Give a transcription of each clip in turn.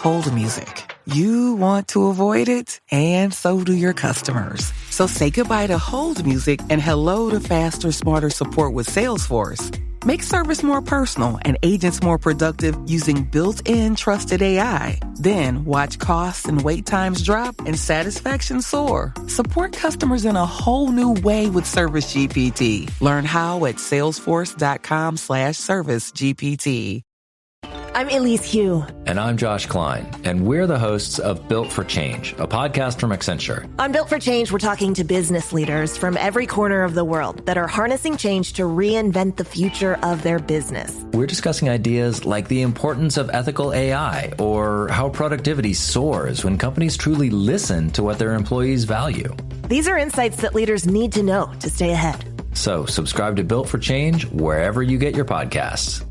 hold music. You want to avoid it, and so do your customers. So say goodbye to hold music and hello to faster, smarter support with Salesforce. Make service more personal and agents more productive using built-in trusted AI. Then watch costs and wait times drop and satisfaction soar. Support customers in a whole new way with Service GPT. Learn how at salesforce.com/service GPT. I'm Elise Hu. And I'm Josh Klein, and we're the hosts of Built for Change, a podcast from Accenture. On Built for Change, we're talking to business leaders from every corner of the world that are harnessing change to reinvent the future of their business. We're discussing ideas like the importance of ethical AI or how productivity soars when companies truly listen to what their employees value. These are insights that leaders need to know to stay ahead. So subscribe to Built for Change wherever you get your podcasts.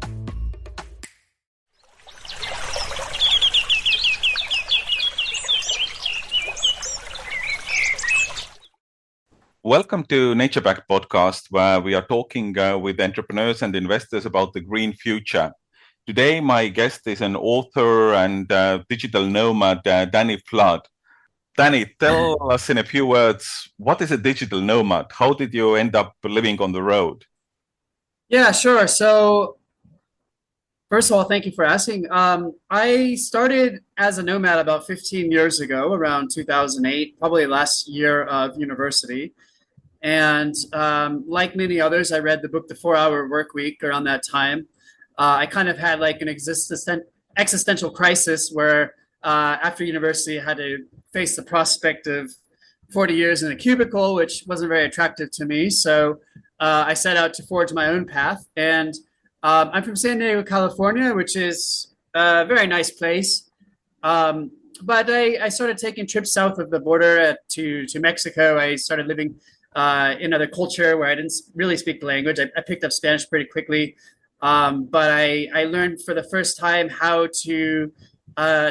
Welcome to Nature Back podcast, where we are talking with entrepreneurs and investors about the green future. Today, my guest is an author and digital nomad, Danny Flood. Danny, tell us in a few words, what is a digital nomad? How did you end up living on the road? Yeah, sure. So first of all, thank you for asking. I started as a nomad about 15 years ago, around 2008, probably last year of university. And like many others, I read the book, The 4-Hour Workweek, around that time. I kind of had like an existential crisis where after university, I had to face the prospect of 40 years in a cubicle, which wasn't very attractive to me. So I set out to forge my own path. And I'm from San Diego, California, which is a very nice place. But I started taking trips south of the border to Mexico. I started living in another culture where I didn't really speak the language. I picked up Spanish pretty quickly, but I learned for the first time how to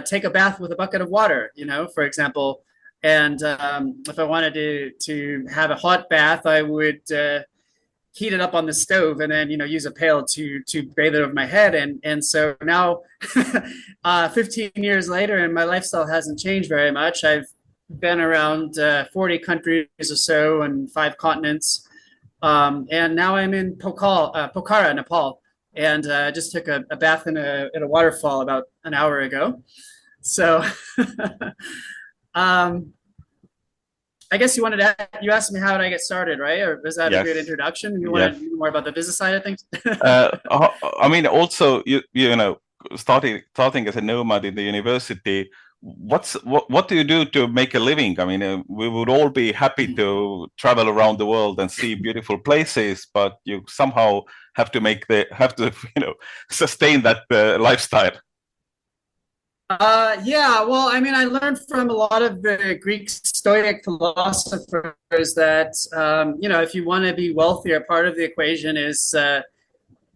take a bath with a bucket of water, for example. And if I wanted to have a hot bath, I would heat it up on the stove and then, use a pail to bathe it over my head. And so now 15 years later, and my lifestyle hasn't changed very much. I've been around 40 countries or so and 5 continents. And now I'm in Pokhara, Nepal. And I just took a bath in a waterfall about an hour ago. So I guess you asked me how did I get started, right? Or was that a good introduction? You want to know more about the business side of things? I mean, also, starting as a nomad in the university, what do you do to make a living? I mean, we would all be happy to travel around the world and see beautiful places, but you somehow have to sustain that lifestyle. Well, I mean, I learned from a lot of the Greek Stoic philosophers that, if you want to be wealthier, part of the equation is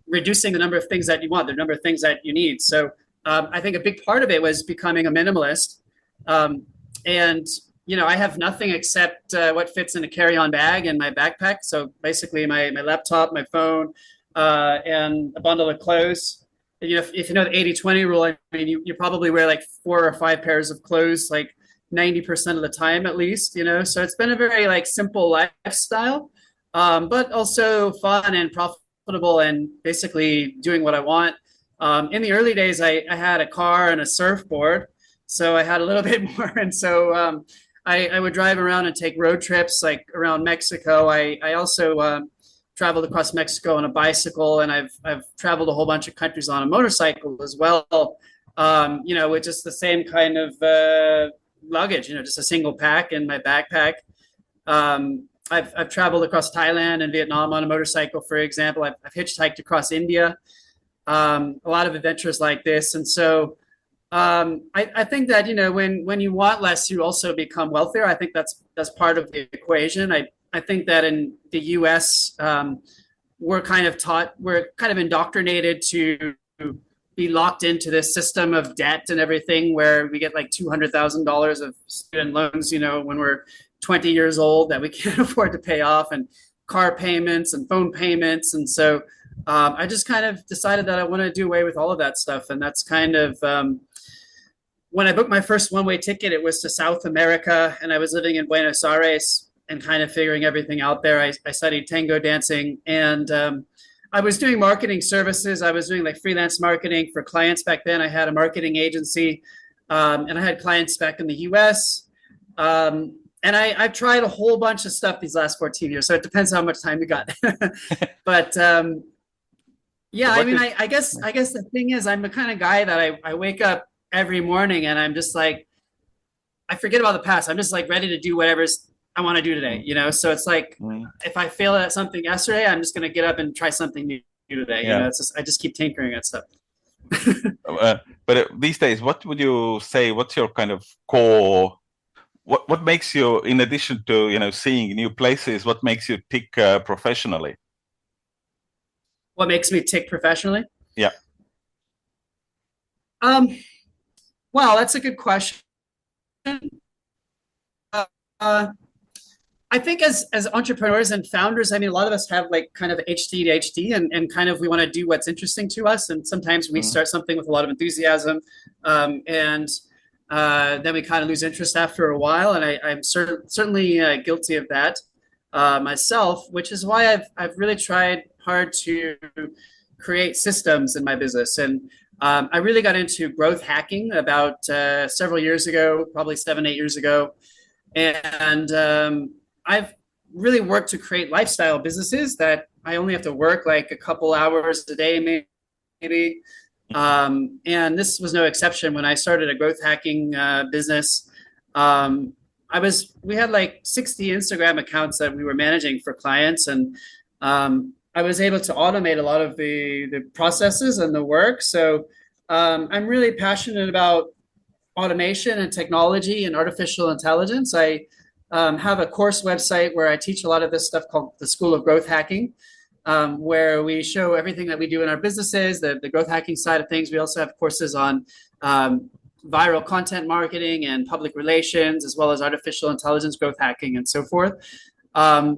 reducing the number of things that you want, the number of things that you need. So I think a big part of it was becoming a minimalist. And I have nothing except what fits in a carry-on bag in my backpack. So basically my laptop, my phone, and a bundle of clothes. If you know the 80-20 rule, I mean, you probably wear like 4 or 5 pairs of clothes, like 90% of the time at least, So it's been a very like simple lifestyle, but also fun and profitable and basically doing what I want. In the early days, I had a car and a surfboard, so I had a little bit more. And so I would drive around and take road trips like around Mexico. I also traveled across Mexico on a bicycle, and I've traveled a whole bunch of countries on a motorcycle as well, with just the same kind of luggage, just a single pack in my backpack. I've traveled across Thailand and Vietnam on a motorcycle, for example. I've hitchhiked across India. A lot of adventures like this. And so I think that, when you want less, you also become wealthier. I think that's part of the equation. I think that in the US, we're kind of indoctrinated to be locked into this system of debt and everything, where we get like $200,000 of student loans, when we're 20 years old that we can't afford to pay off, and car payments and phone payments. And so I just kind of decided that I want to do away with all of that stuff. And that's kind of when I booked my first one-way ticket, it was to South America, and I was living in Buenos Aires and kind of figuring everything out there. I studied tango dancing, and I was doing marketing services. I was doing like freelance marketing for clients back then. I had a marketing agency, and I had clients back in the US. And I've tried a whole bunch of stuff these last 14 years. So it depends how much time you got. But yeah, I mean, I guess the thing is, I'm the kind of guy that I wake up every morning and I'm just like, I forget about the past. I'm just like ready to do whatever I want to do today, you know? So it's like, if I failed at something yesterday, I'm just going to get up and try something new today. Yeah. You know, it's just, I just keep tinkering at stuff. But these days, what would you say, what's your kind of core, what makes you, in addition to, you know, seeing new places, what makes you tick professionally? What makes me tick professionally? Yeah. Well, that's a good question. I think as entrepreneurs and founders, I mean, a lot of us have like kind of ADHD and kind of we want to do what's interesting to us. And sometimes we start something with a lot of enthusiasm, and then we kind of lose interest after a while. And I'm certainly guilty of that myself, which is why I've really tried hard to create systems in my business. And I really got into growth hacking about several years ago, probably 7-8 years ago. And I've really worked to create lifestyle businesses that I only have to work like a couple hours a day, maybe. And this was no exception. When I started a growth hacking business, we had like 60 Instagram accounts that we were managing for clients. And I was able to automate a lot of the processes and the work. So I'm really passionate about automation and technology and artificial intelligence. I have a course website where I teach a lot of this stuff called the School of Growth Hacking, where we show everything that we do in our businesses, the growth hacking side of things. We also have courses on viral content marketing and public relations, as well as artificial intelligence, growth hacking, and so forth.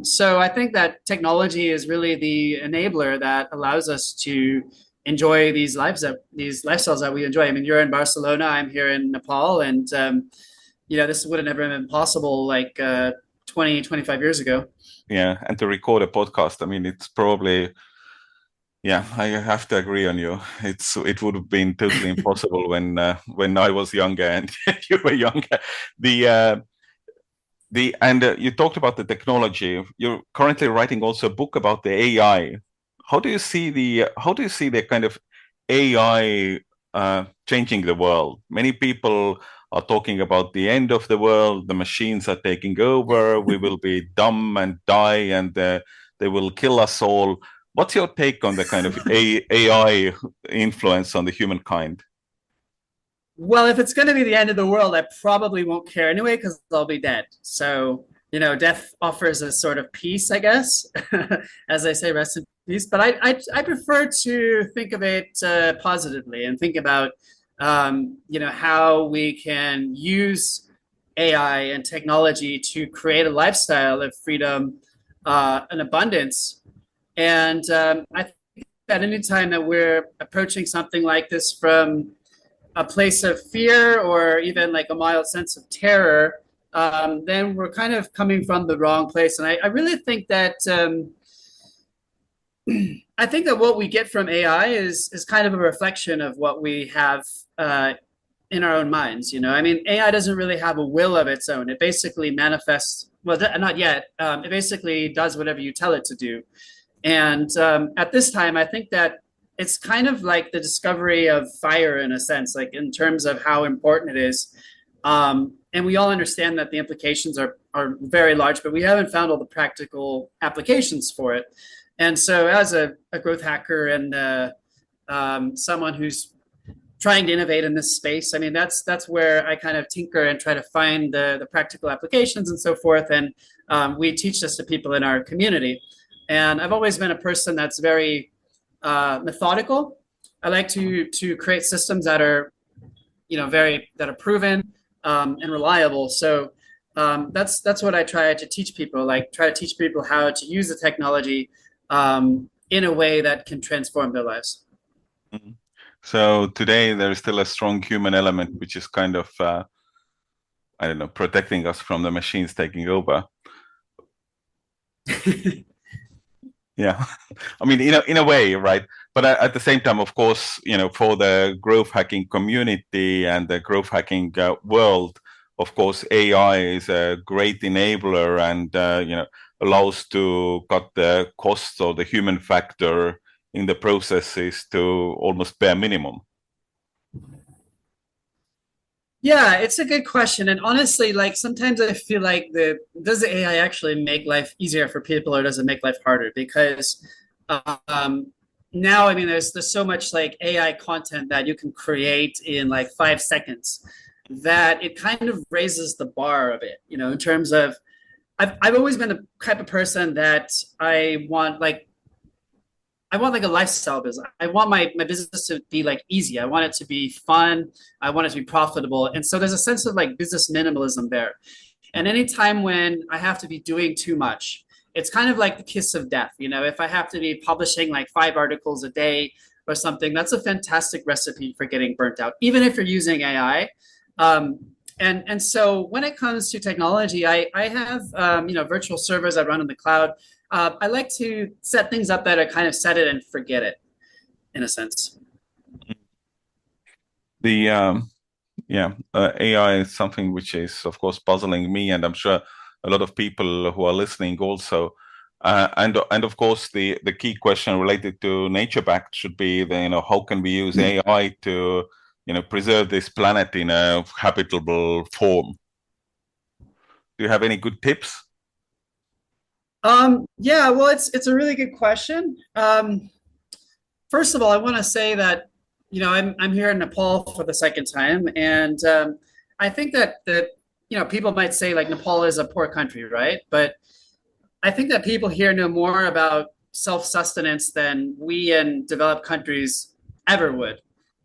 So I think that technology is really the enabler that allows us to enjoy these lifestyles that we enjoy. I mean, you're in Barcelona, I'm here in Nepal, and you know, this would have never been possible like 20, 25 years ago. Yeah, and to record a podcast, I mean, it's probably, yeah, I have to agree on you. It would have been totally impossible when I was younger and you were younger. You talked about the technology. You're currently writing also a book about the AI. How do you see the kind of AI changing the world? Many people are talking about the end of the world. The machines are taking over. We will be dumb and die, and they will kill us all. What's your take on the kind of AI influence on the humankind? Well, if it's going to be the end of the world, I probably won't care anyway because I'll be dead. So, you know, death offers a sort of peace, I guess, as I say, rest in peace. But I prefer to think of it positively and think about, you know, how we can use AI and technology to create a lifestyle of freedom and abundance. And I think that anytime that we're approaching something like this from a place of fear or even like a mild sense of terror, then we're kind of coming from the wrong place. And I really think that what we get from AI is kind of a reflection of what we have in our own minds. You know, I mean, AI doesn't really have a will of its own. It basically manifests, well, not yet. It basically does whatever you tell it to do. And at this time, I think that it's kind of like the discovery of fire in a sense, like in terms of how important it is. And we all understand that the implications are very large, but we haven't found all the practical applications for it. And so as a growth hacker and someone who's trying to innovate in this space, I mean, that's where I kind of tinker and try to find the practical applications and so forth. And we teach this to people in our community. And I've always been a person that's very methodical. I like to create systems that are, you know, that are proven and reliable. So that's what I try to teach people. Like try to teach people how to use the technology in a way that can transform their lives. Mm-hmm. So today there is still a strong human element, which is kind of, I don't know, protecting us from the machines taking over. Yeah, I mean, in a way, right? But at the same time, of course, for the growth hacking community and the growth hacking world, of course, AI is a great enabler and allows to cut the costs or the human factor in the processes to almost bare minimum. Yeah, it's a good question. And honestly, like sometimes I feel like does the AI actually make life easier for people or does it make life harder? Because um, now, I mean, there's so much like AI content that you can create in like 5 seconds that it kind of raises the bar a bit, in terms of I've always been the type of person that I want like a lifestyle business. I want my business to be like easy. I want it to be fun. I want it to be profitable. And so there's a sense of like business minimalism there. And anytime when I have to be doing too much, it's kind of like the kiss of death. If I have to be publishing like 5 articles a day or something, that's a fantastic recipe for getting burnt out, even if you're using AI. And so when it comes to technology, I have virtual servers I run in the cloud. I like to set things up that are kind of set it and forget it, in a sense. The AI is something which is, of course, puzzling me, and I'm sure a lot of people who are listening also. And of course, the key question related to Nature Pact should be, how can we use AI to, preserve this planet in a habitable form? Do you have any good tips? Yeah, well, it's a really good question. First of all, I want to say that I'm here in Nepal for the second time, and I think that people might say like Nepal is a poor country, right? But I think that people here know more about self-sustenance than we in developed countries ever would.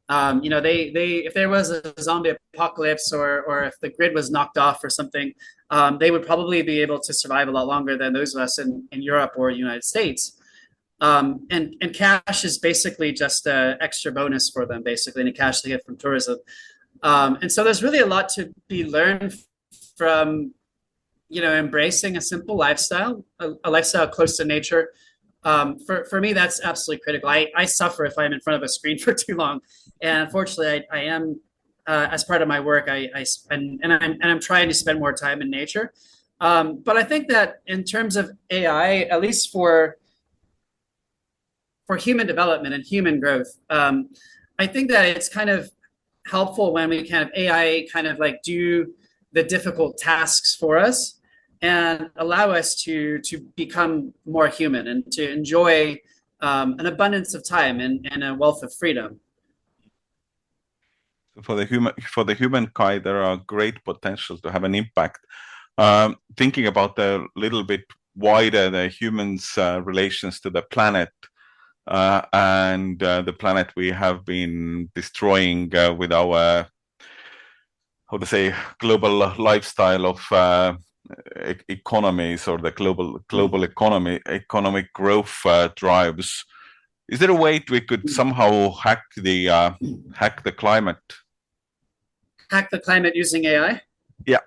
They if there was a zombie apocalypse or if the grid was knocked off or something, they would probably be able to survive a lot longer than those of us in Europe or United States. And cash is basically just an extra bonus for them, basically, and the cash they get from tourism. And so there's really a lot to be learned from, embracing a simple lifestyle, a lifestyle close to nature. For me, that's absolutely critical. I suffer if I'm in front of a screen for too long, and unfortunately, I am as part of my work. I spend and I'm trying to spend more time in nature. But I think that in terms of AI, at least for human development and human growth, I think that it's kind of helpful when we kind of AI kind of like do the difficult tasks for us and allow us to become more human and to enjoy an abundance of time and a wealth of freedom. For the humankind, there are great potentials to have an impact. Thinking about a little bit wider, the humans' relations to the planet and the planet we have been destroying with our, how to say, global lifestyle of economies or the global economic growth drives. Is there a way we could somehow hack the climate? Hack the climate using AI? Yeah.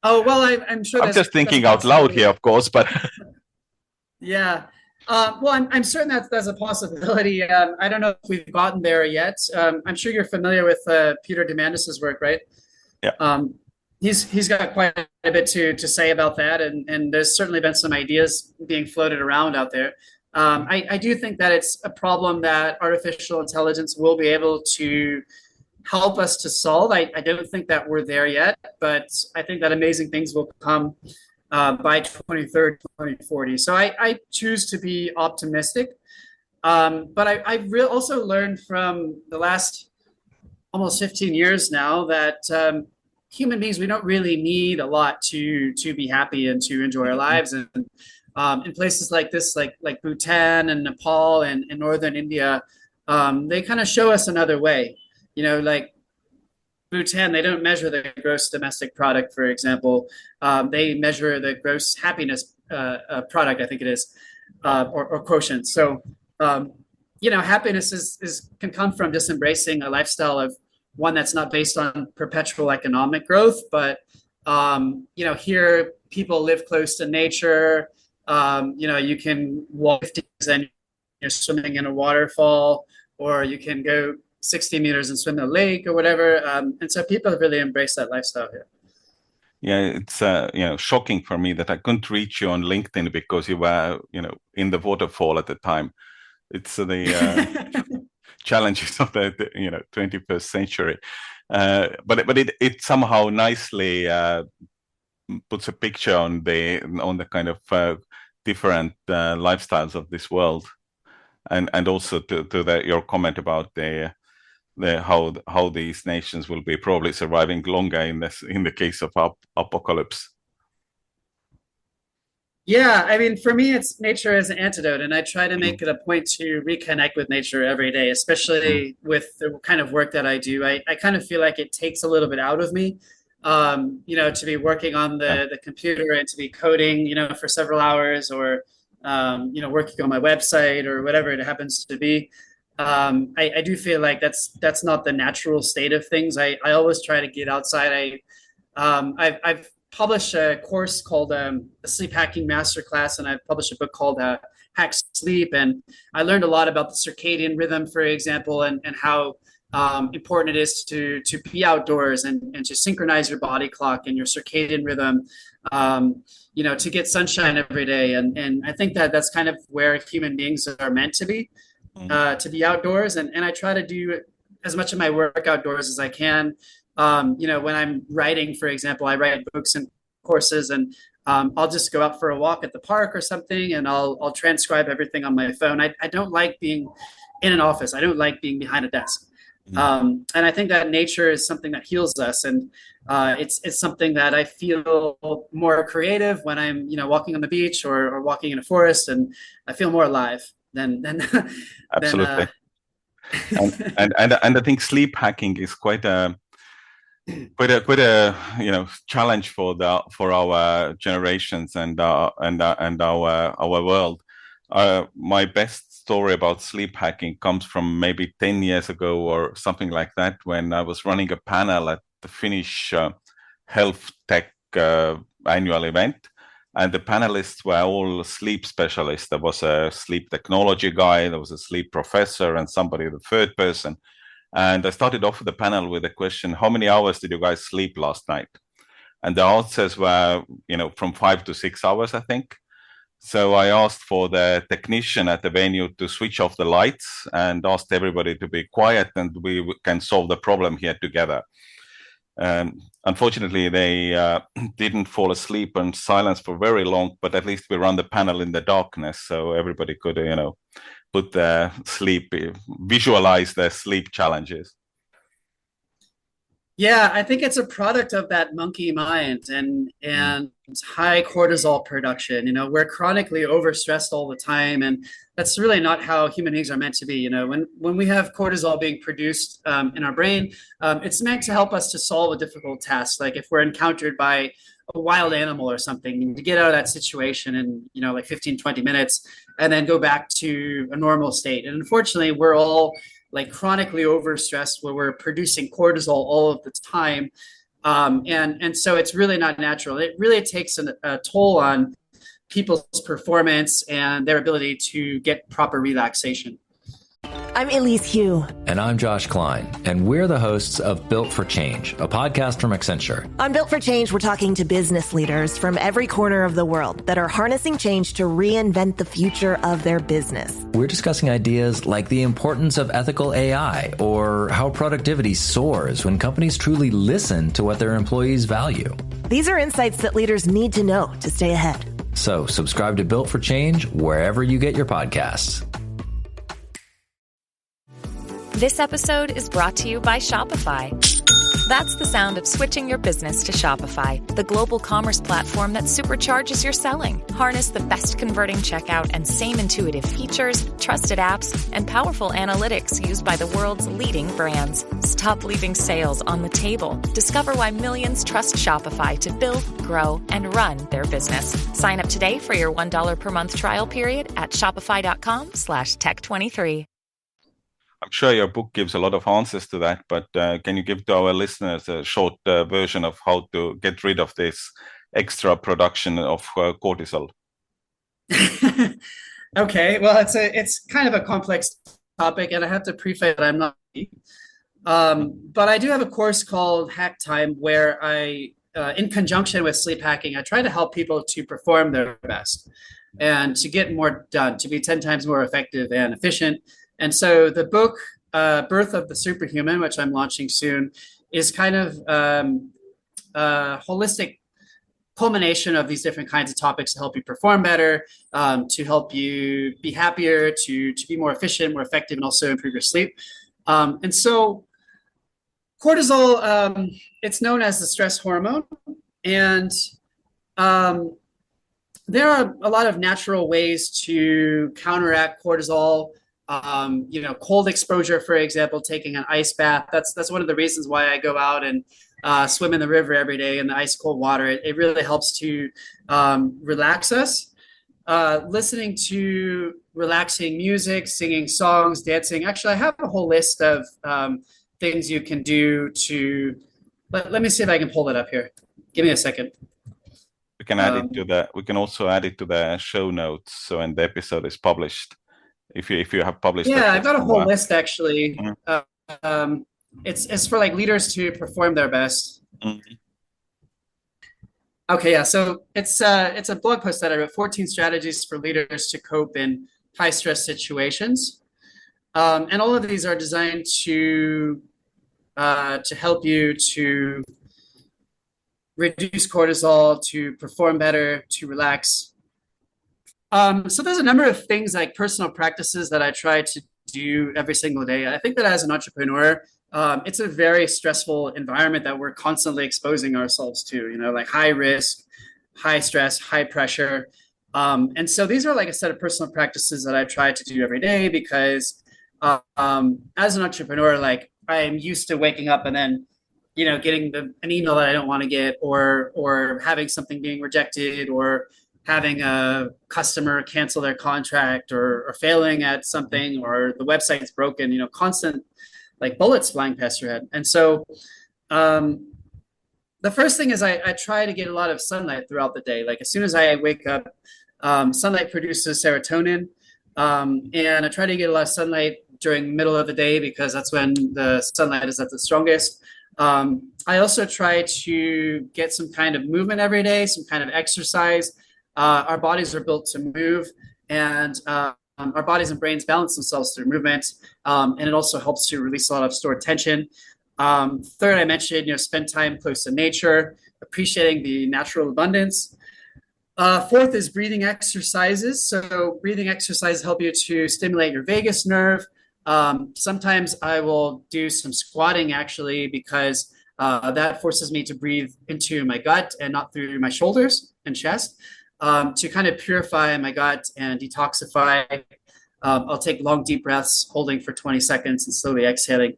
Oh, well, I'm sure I'm just thinking out loud here, of course, but yeah. Well, I'm certain that there's a possibility. I don't know if we've gotten there yet. I'm sure you're familiar with Peter Diamandis's work, right? Yeah. He's got quite a bit to say about that, and there's certainly been some ideas being floated around out there. I do think that it's a problem that artificial intelligence will be able to help us to solve. I don't think that we're there yet, but I think that amazing things will come by 2030, 2040. So I choose to be optimistic. But I also learned from the last almost 15 years now that human beings, we don't really need a lot to be happy and to enjoy our lives. And in places like this, like Bhutan and Nepal and northern India, they kind of show us another way. Like Bhutan, they don't measure the gross domestic product, for example. They measure the gross happiness product, I think it is, or quotient. So happiness can come from just embracing a lifestyle of one that's not based on perpetual economic growth, but here people live close to nature. You can walk 50 meters and you're swimming in a waterfall, or you can go 60 meters and swim in a lake or whatever. And so people have really embraced that lifestyle here. Yeah, it's shocking for me that I couldn't reach you on LinkedIn because you were in the waterfall at the time. It's the challenges of the 21st century, but it somehow nicely puts a picture on the kind of different lifestyles of this world, and also to your comment about how these nations will be probably surviving longer in the case of apocalypse. Yeah, I mean, for me, it's nature as an antidote, and I try to make it a point to reconnect with nature every day, especially with the kind of work that I do. I kind of feel like it takes a little bit out of me, to be working on the computer and to be coding, for several hours, or working on my website or whatever it happens to be. I do feel like that's not the natural state of things. I always try to get outside. I've published a course called a Sleep Hacking Masterclass, and I've published a book called Hack Sleep. And I learned a lot about the circadian rhythm, for example, and how important it is to be outdoors and to synchronize your body clock and your circadian rhythm, to get sunshine every day. And I think that's kind of where human beings are meant to be outdoors. And I try to do as much of my work outdoors as I can. When I'm writing, for example, I write books and courses, and I'll just go out for a walk at the park or something, and I'll transcribe everything on my phone. I don't like being in an office. I don't like being behind a desk. And I think that nature is something that heals us, and it's something that I feel more creative when I'm walking on the beach or walking in a forest, and I feel more alive than absolutely. And I think sleep hacking is quite a challenge for our generations and our world. My best story about sleep hacking comes from maybe 10 years ago or something like that, when I was running a panel at the Finnish health tech annual event, and the panelists were all sleep specialists. There was a sleep technology guy, there was a sleep professor, and somebody, the third person. And I started off the panel with a question: how many hours did you guys sleep last night? And the answers were, from 5 to 6 hours, I think. So I asked for the technician at the venue to switch off the lights and asked everybody to be quiet, and we can solve the problem here together. Unfortunately, they didn't fall asleep in silence for very long, but at least we ran the panel in the darkness, so everybody could, put their sleep, visualize their sleep challenges. Yeah, I think it's a product of that monkey mind and high cortisol production. We're chronically overstressed all the time, and that's really not how human beings are meant to be. When we have cortisol being produced in our brain, it's meant to help us to solve a difficult task. Like if we're encountered by a wild animal or something, to get out of that situation in, like 15, 20 minutes, and then go back to a normal state. And unfortunately, we're all like chronically overstressed, where we're producing cortisol all of the time. And so it's really not natural. It really takes a toll on people's performance and their ability to get proper relaxation. I'm Elise Hu. And I'm Josh Klein, and we're the hosts of Built for Change, a podcast from Accenture. On Built for Change, we're talking to business leaders from every corner of the world that are harnessing change to reinvent the future of their business. We're discussing ideas like the importance of ethical AI, or how productivity soars when companies truly listen to what their employees value. These are insights that leaders need to know to stay ahead. So subscribe to Built for Change wherever you get your podcasts. This episode is brought to you by Shopify. That's the sound of switching your business to Shopify, the global commerce platform that supercharges your selling. Harness the best converting checkout and same intuitive features, trusted apps, and powerful analytics used by the world's leading brands. Stop leaving sales on the table. Discover why millions trust Shopify to build, grow, and run their business. Sign up today for your $1 per month trial period at shopify.com/tech23. I'm sure your book gives a lot of answers to that, but can you give to our listeners a short version of how to get rid of this extra production of cortisol? Okay, well, it's kind of a complex topic, and I have to preface that I'm not. But I do have a course called Hack Time where in conjunction with sleep hacking, I try to help people to perform their best and to get more done, to be 10 times more effective and efficient. And so the book, Birth of the Superhuman, which I'm launching soon, is kind of a holistic culmination of these different kinds of topics to help you perform better, to help you be happier, to be more efficient, more effective, and also improve your sleep. And so cortisol, it's known as the stress hormone. And there are a lot of natural ways to counteract cortisol. Cold exposure, for example, taking an ice bath. That's one of the reasons why I go out and swim in the river every day in the ice cold water. It really helps to relax us. Listening to relaxing music, singing songs, dancing. Actually, I have a whole list of things you can do to. Let me see if I can pull that up here. Give me a second. We can add it to the. We can also add it to the show notes. So when the episode is published, if you have published. Yeah, I've got a whole list actually. Mm-hmm. It's for like leaders to perform their best. Mm-hmm. Okay, yeah. So it's a blog post that I wrote, 14 strategies for leaders to cope in high stress situations. And all of these are designed to help you to reduce cortisol, to perform better, to relax. So there's a number of things like personal practices that I try to do every single day. I think that as an entrepreneur, it's a very stressful environment that we're constantly exposing ourselves to, like high risk, high stress, high pressure. And so these are like a set of personal practices that I try to do every day because as an entrepreneur, like I'm used to waking up and then, getting an email that I don't want to get or having something being rejected or having a customer cancel their contract or failing at something or the website's broken, constant like bullets flying past your head. And so the first thing is I try to get a lot of sunlight throughout the day. Like as soon as I wake up, sunlight produces serotonin. And I try to get a lot of sunlight during the middle of the day because that's when the sunlight is at the strongest. I also try to get some kind of movement every day, some kind of exercise. Our bodies are built to move, and our bodies and brains balance themselves through movement, and it also helps to release a lot of stored tension. Third, I mentioned, spend time close to nature, appreciating the natural abundance. Fourth is breathing exercises. So breathing exercises help you to stimulate your vagus nerve. Sometimes I will do some squatting actually because that forces me to breathe into my gut and not through my shoulders and chest. To kind of purify my gut and detoxify. I'll take long, deep breaths, holding for 20 seconds and slowly exhaling.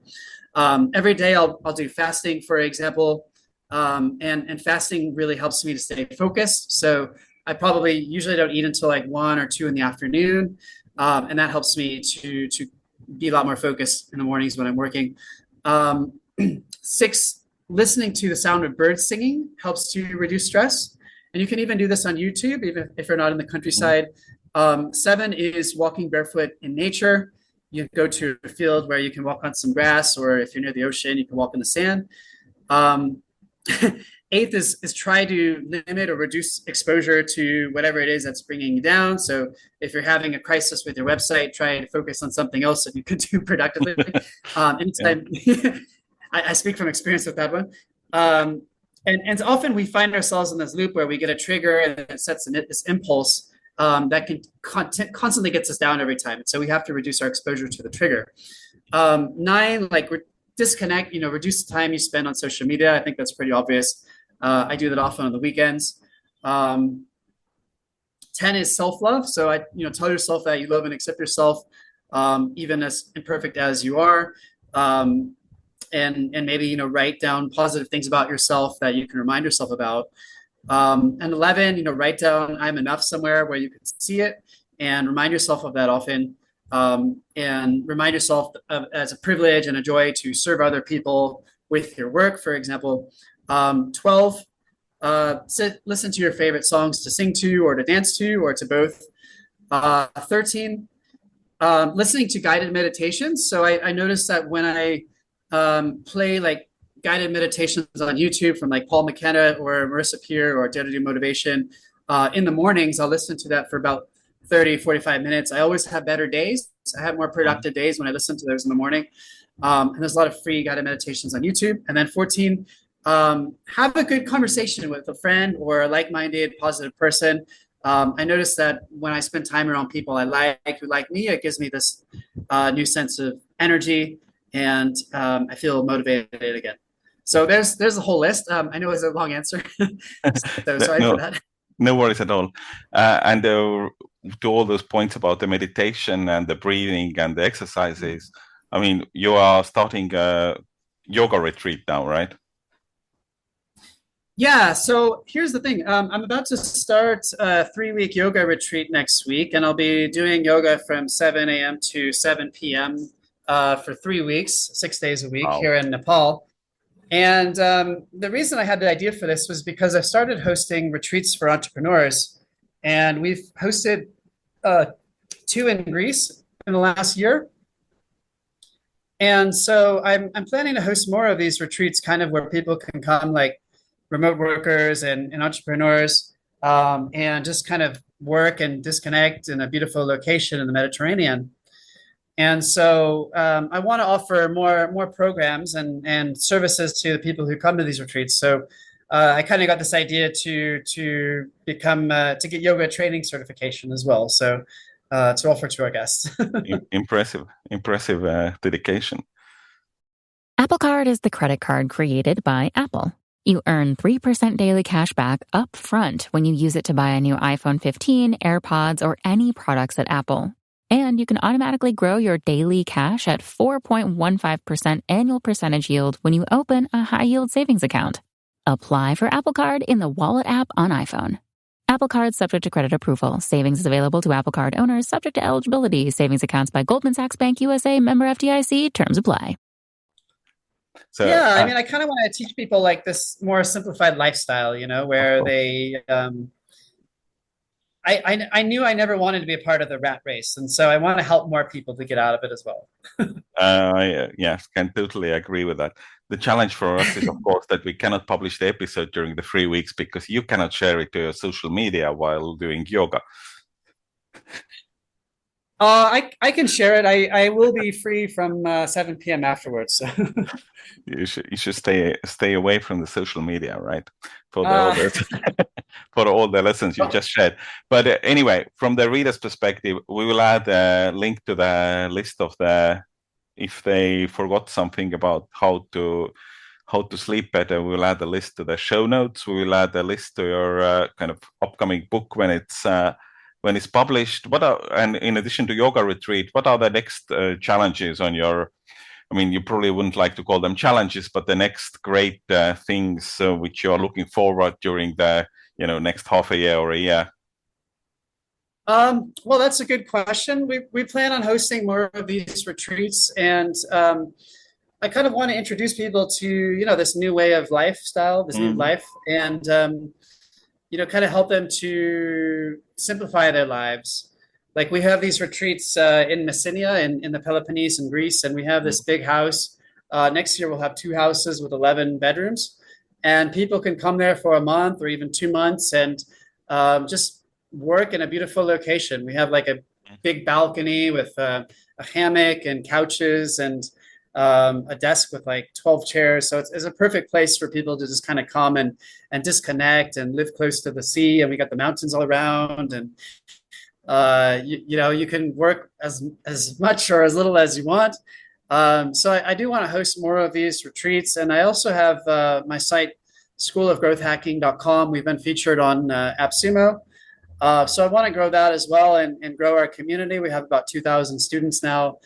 Every day I'll do fasting, for example, and fasting really helps me to stay focused. So I probably usually don't eat until like 1 or 2 in the afternoon, and that helps me to be a lot more focused in the mornings when I'm working. 6, listening to the sound of birds singing helps to reduce stress. And you can even do this on YouTube, even if you're not in the countryside. 7 is walking barefoot in nature. You go to a field where you can walk on some grass, or if you're near the ocean, you can walk in the sand. 8th is try to limit or reduce exposure to whatever it is that's bringing you down. So if you're having a crisis with your website, try to focus on something else that you could do productively. Anytime, I speak from experience with that one. And often we find ourselves in this loop where we get a trigger and it sets this impulse that can constantly gets us down every time. And so we have to reduce our exposure to the trigger. 9, disconnect, reduce the time you spend on social media. I think that's pretty obvious. I do that often on the weekends. 10 is self-love. So tell yourself that you love and accept yourself, even as imperfect as you are. And maybe, write down positive things about yourself that you can remind yourself about. And 11, write down I'm enough somewhere where you can see it and remind yourself of that often. and remind yourself as a privilege and a joy to serve other people with your work. For example, 12, listen to your favorite songs to sing to or to dance to or to both. 13, listening to guided meditations. So I noticed that when I play like guided meditations on YouTube from like Paul McKenna or Marissa Peer or Dare to Do Motivation, in the mornings, I'll listen to that for about 30, 45 minutes. I always have better days. I have more productive days when I listen to those in the morning. And there's a lot of free guided meditations on YouTube. And then 14, have a good conversation with a friend or a like-minded, positive person. I noticed that when I spend time around people I like who like me, it gives me this new sense of energy, and I feel motivated again. So there's a whole list. I know it's a long answer, so sorry for that. No worries at all. And to all those points about the meditation and the breathing and the exercises, I mean, you are starting a yoga retreat now, right? Yeah, so here's the thing. I'm about to start a 3-week yoga retreat next week, and I'll be doing yoga from 7 a.m. to 7 p.m. For 3 weeks, 6 days a week here in Nepal. And the reason I had the idea for this was because I started hosting retreats for entrepreneurs, and we've hosted 2 in Greece in the last year. And so I'm planning to host more of these retreats, kind of where people can come, like remote workers and entrepreneurs, and just kind of work and disconnect in a beautiful location in the Mediterranean. And so I want to offer more programs and services to the people who come to these retreats. So I kind of got this idea to become to get yoga training certification as well. So to offer to our guests. Impressive dedication. Apple Card is the credit card created by Apple. You earn 3% daily cash back up front when you use it to buy a new iPhone 15, AirPods, or any products at Apple. And you can automatically grow your daily cash at 4.15% annual percentage yield when you open a high-yield savings account. Apply for Apple Card in the Wallet app on iPhone. Apple Card subject to credit approval. Savings is available to Apple Card owners subject to eligibility. Savings accounts by Goldman Sachs Bank USA, member FDIC. Terms apply. So, yeah, I mean, I kind of want to teach people like this more simplified lifestyle, where they, I knew I never wanted to be a part of the rat race. And so I want to help more people to get out of it as well. Yes, can totally agree with that. The challenge for us is, of course, that we cannot publish the episode during the 3 weeks because you cannot share it to your social media while doing yoga. I can share it. I will be free from 7 p.m. afterwards. So. You should stay away from the social media, right? For all the lessons you just shared. But anyway, from the reader's perspective, we will add a link to the list of if they forgot something about how to sleep better. We'll add a list to the show notes. We will add a list to your kind of upcoming book when it's published. And in addition to yoga retreat, what are the next challenges on your? I mean, you probably wouldn't like to call them challenges, but the next great things which you are looking forward during the next half a year or a year. Well, that's a good question. We plan on hosting more of these retreats, and I kind of want to introduce people to this new way of lifestyle, this new life, and kind of help them to simplify their lives. Like we have these retreats in Messina in the Peloponnese in Greece, and we have this big house. Next year, we'll have 2 houses with 11 bedrooms, and people can come there for a month or even 2 months and just work in a beautiful location. We have like a big balcony with a hammock and couches and a desk with like 12 chairs. So it's a perfect place for people to just kind of come and disconnect and live close to the sea. And we got the mountains all around, and you can work as much or as little as you want. So I do want to host more of these retreats. And I also have my site, schoolofgrowthhacking.com. We've been featured on AppSumo. So I want to grow that as well and grow our community. We have about 2,000 students now.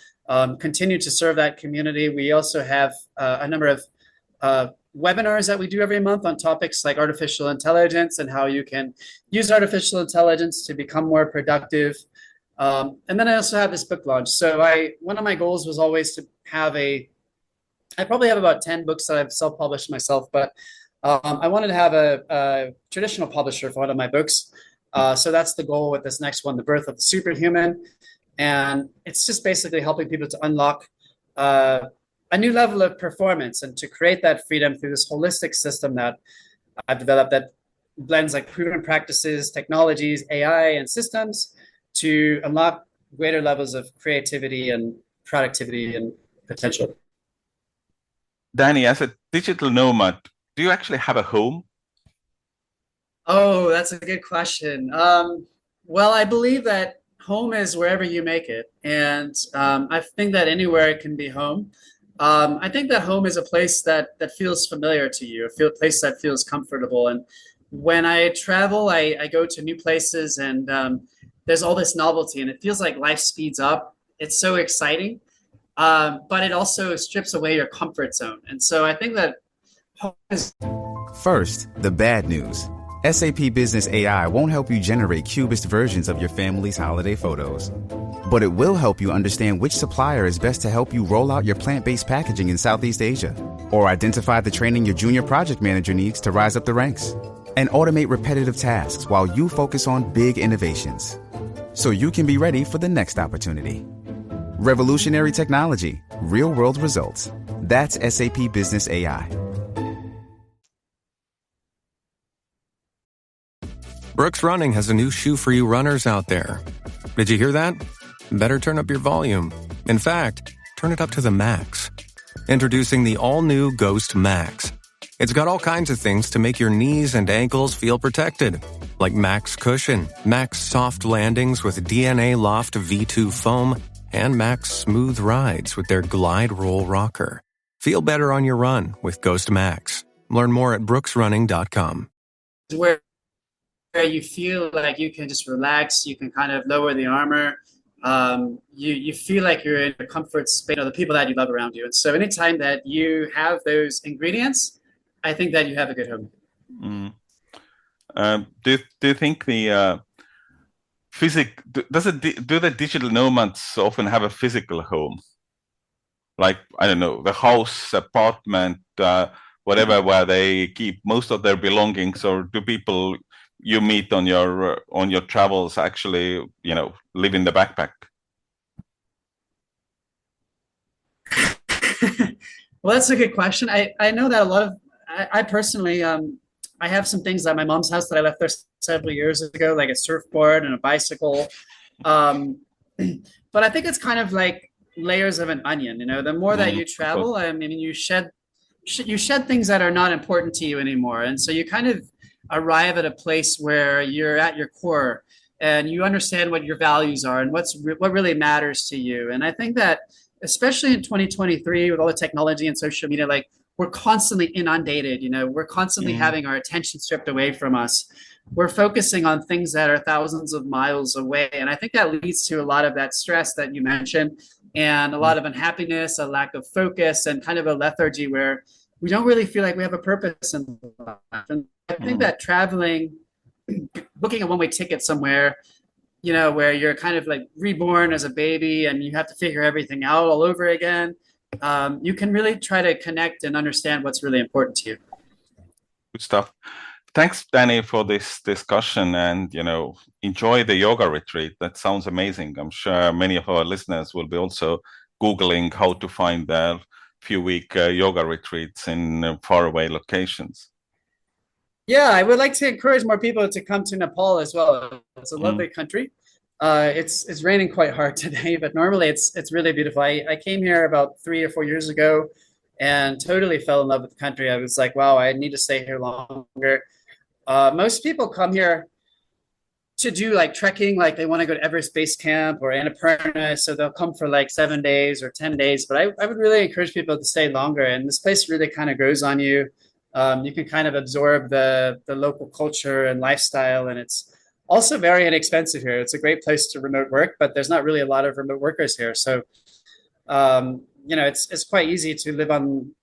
Continue to serve that community. We also have a number of webinars that we do every month on topics like artificial intelligence and how you can use artificial intelligence to become more productive. And then I also have this book launch. So one of my goals was always to have I probably have about 10 books that I've self-published myself, but I wanted to have a traditional publisher for one of my books. So that's the goal with this next one, The Birth of the Superhuman. And it's just basically helping people to unlock a new level of performance and to create that freedom through this holistic system that I've developed that blends like proven practices, technologies, AI, and systems to unlock greater levels of creativity and productivity and potential. Danny, as a digital nomad, do you actually have a home? Oh, that's a good question. Well, I believe that home is wherever you make it. And I think that anywhere it can be home. I think that home is a place that feels familiar to you, a place that feels comfortable. And when I travel, I go to new places and there's all this novelty and it feels like life speeds up. It's so exciting, but it also strips away your comfort zone. And so I think that home is... First, the bad news. SAP Business AI won't help you generate cubist versions of your family's holiday photos. But it will help you understand which supplier is best to help you roll out your plant-based packaging in Southeast Asia, or identify the training your junior project manager needs to rise up the ranks, and automate repetitive tasks while you focus on big innovations, so you can be ready for the next opportunity. Revolutionary technology, real-world results. That's SAP Business AI. Brooks Running has a new shoe for you runners out there. Did you hear that? Better turn up your volume. In fact, turn it up to the max. Introducing the all-new Ghost Max. It's got all kinds of things to make your knees and ankles feel protected, like Max Cushion, Max Soft Landings with DNA Loft V2 foam, and Max Smooth Rides with their Glide Roll Rocker. Feel better on your run with Ghost Max. Learn more at brooksrunning.com. Where you feel like you can just relax, you can kind of lower the armor. You feel like you're in a comfort space, the people that you love around you. And so anytime that you have those ingredients, I think that you have a good home. Do you think the do the digital nomads often have a physical home? Like, I don't know, the house, apartment, whatever, where they keep most of their belongings, or do people you meet on your travels actually, live in the backpack? Well, that's a good question. I know that a lot of, I personally, I have some things at my mom's house that I left there several years ago, like a surfboard and a bicycle. But I think it's kind of like layers of an onion. The more that you travel, I mean, you shed things that are not important to you anymore. And so you kind of arrive at a place where you're at your core and you understand what your values are and what really matters to you. And I think that especially in 2023 with all the technology and social media, like we're constantly inundated, we're constantly having our attention stripped away from us. We're focusing on things that are thousands of miles away. And I think that leads to a lot of that stress that you mentioned and a lot of unhappiness, a lack of focus, and kind of a lethargy where we don't really feel like we have a purpose in life. And I think that traveling, booking a one-way ticket somewhere, where you're kind of like reborn as a baby and you have to figure everything out all over again, you can really try to connect and understand what's really important to you. Good stuff. Thanks, Danny, for this discussion, and enjoy the yoga retreat. That sounds amazing. I'm sure many of our listeners will be also Googling how to find their few-week yoga retreats in faraway locations. Yeah, I would like to encourage more people to come to Nepal as well. It's a lovely country. It's raining quite hard today, but normally it's really beautiful. I came here about 3 or 4 years ago and totally fell in love with the country. I was like, wow, I need to stay here longer. Most people come here to do like trekking, like they want to go to Everest Base Camp or Annapurna, so they'll come for like 7 days or 10 days. But I would really encourage people to stay longer, and this place really kind of grows on you. You can kind of absorb the local culture and lifestyle, and it's also very inexpensive here. It's a great place to remote work, but there's not really a lot of remote workers here. So, it's quite easy to live on,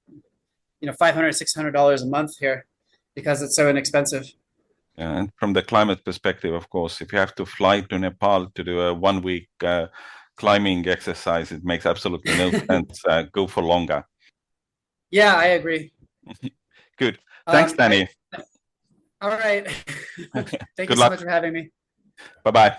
$500, $600 a month here because it's so inexpensive. And from the climate perspective, of course, if you have to fly to Nepal to do a 1 week climbing exercise, it makes absolutely no sense. Go for longer. Yeah, I agree. Good. Thanks, Danny. All right. Thank you so much for having me. Bye-bye.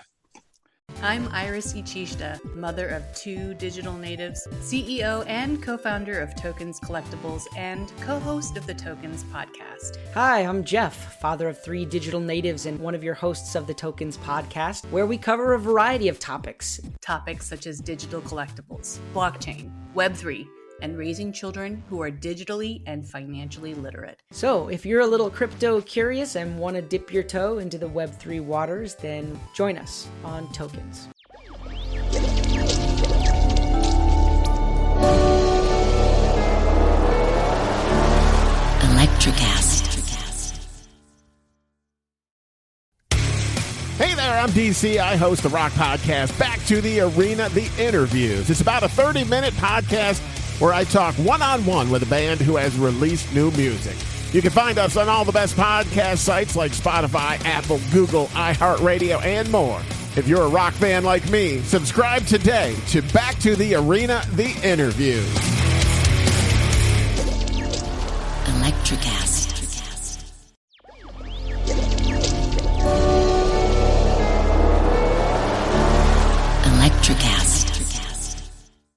I'm Iris Ichishita, mother of 2 digital natives, CEO and co-founder of Tokens Collectibles, and co-host of the Tokens podcast. Hi, I'm Jeff, father of 3 digital natives and one of your hosts of the Tokens podcast, where we cover a variety of topics. Topics such as digital collectibles, blockchain, Web3, and raising children who are digitally and financially literate. So, if you're a little crypto curious and want to dip your toe into the Web3 waters, then join us on Tokens. Electricast. Hey there, I'm DC. I host the rock podcast, Back to the Arena, The Interviews. It's about a 30-minute podcast where I talk one-on-one with a band who has released new music. You can find us on all the best podcast sites like Spotify, Apple, Google, iHeartRadio, and more. If you're a rock fan like me, subscribe today to Back to the Arena, The Interviews. Electricast.